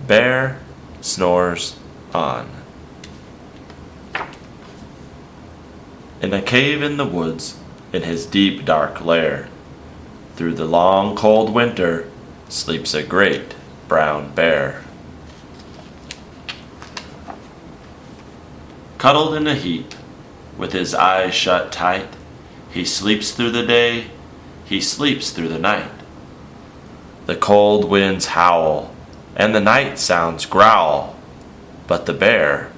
Bear snores on. In a cave in the woods, in his deep dark lair, through the long cold winter, sleeps a great brown bear. Cuddled in a heap, with his eyes shut tight, he sleeps through the day, he sleeps through the night. The cold winds howl, and the night sounds growl, but the bear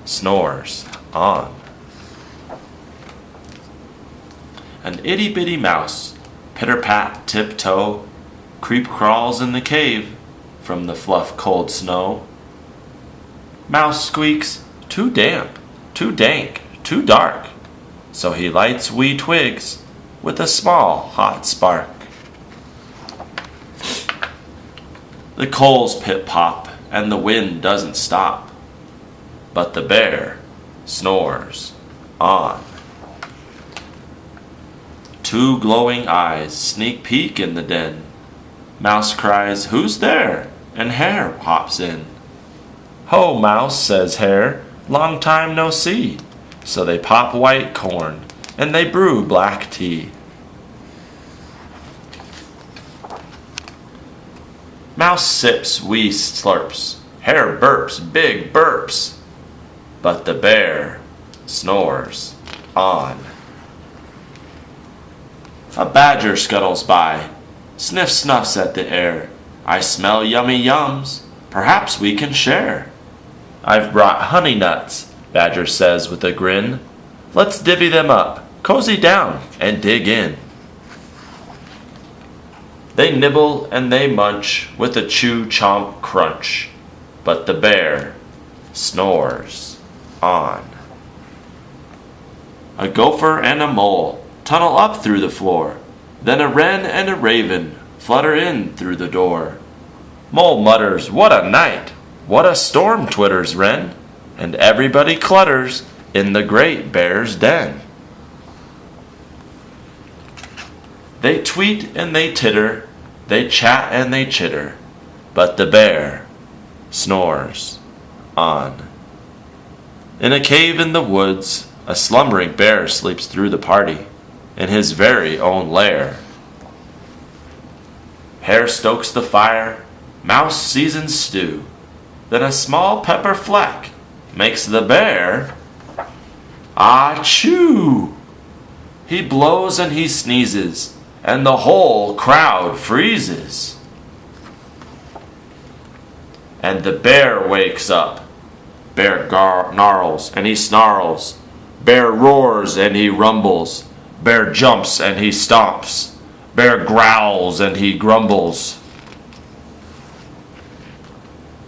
snores on. An itty-bitty mouse, pitter-pat, tiptoe, creep-crawls in the cave from the fluff cold snow. Mouse squeaks, too damp, too dank, too dark, so he lights wee twigs with a small hot spark. The coals pip-pop and the wind doesn't stop, but the bear snores on. Two glowing eyes sneak peek in the den. Mouse cries, "Who's there?" and Hare hops in. "Ho, Mouse," says Hare, "long time no see." So they pop white corn and they brew black tea. Mouse sips wee slurps, Hare burps big burps, but the bear snores on. A badger scuttles by, sniff snuffs at the air. "I smell yummy yums, perhaps we can share." "I've brought honey nuts," Badger says with a grin. "Let's divvy them up, cozy down, and dig in." They nibble and they munch with a chew-chomp crunch, but the bear snores on. A gopher and a mole tunnel up through the floor, then a wren and a raven flutter in through the door. Mole mutters, "What a night! What a storm!" twitters wren, and everybody clutters in the great bear's den. They tweet and they titter, they chat and they chitter, but the bear snores on. In a cave in the woods, a slumbering bear sleeps through the party, in his very own lair. Hare stokes the fire, Mouse seasons stew, then a small pepper fleck makes the bear achoo. He blows and he sneezes, and the whole crowd freezes. And the bear wakes up. Bear gnarls and he snarls. Bear roars and he rumbles. Bear jumps and he stomps. Bear growls and he grumbles.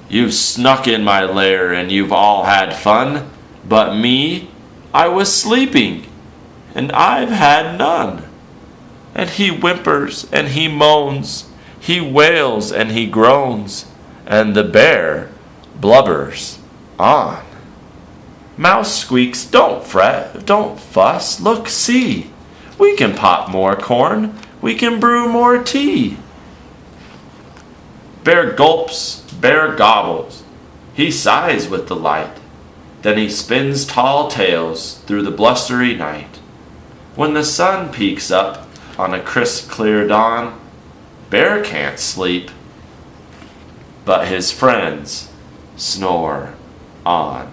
You've snuck in my lair and you've all had fun, but me, I was sleeping, and I've had none. And he whimpers and he moans, he wails and he groans, and the bear blubbers on. Mouse squeaks, "Don't fret, don't fuss, look, see, we can pop more corn, we can brew more tea." Bear gulps, bear gobbles, he sighs with delight, then he spins tall tales through the blustery night. When the sun peeks up on a crisp clear dawn, Bear can't sleep, but his friends snore on.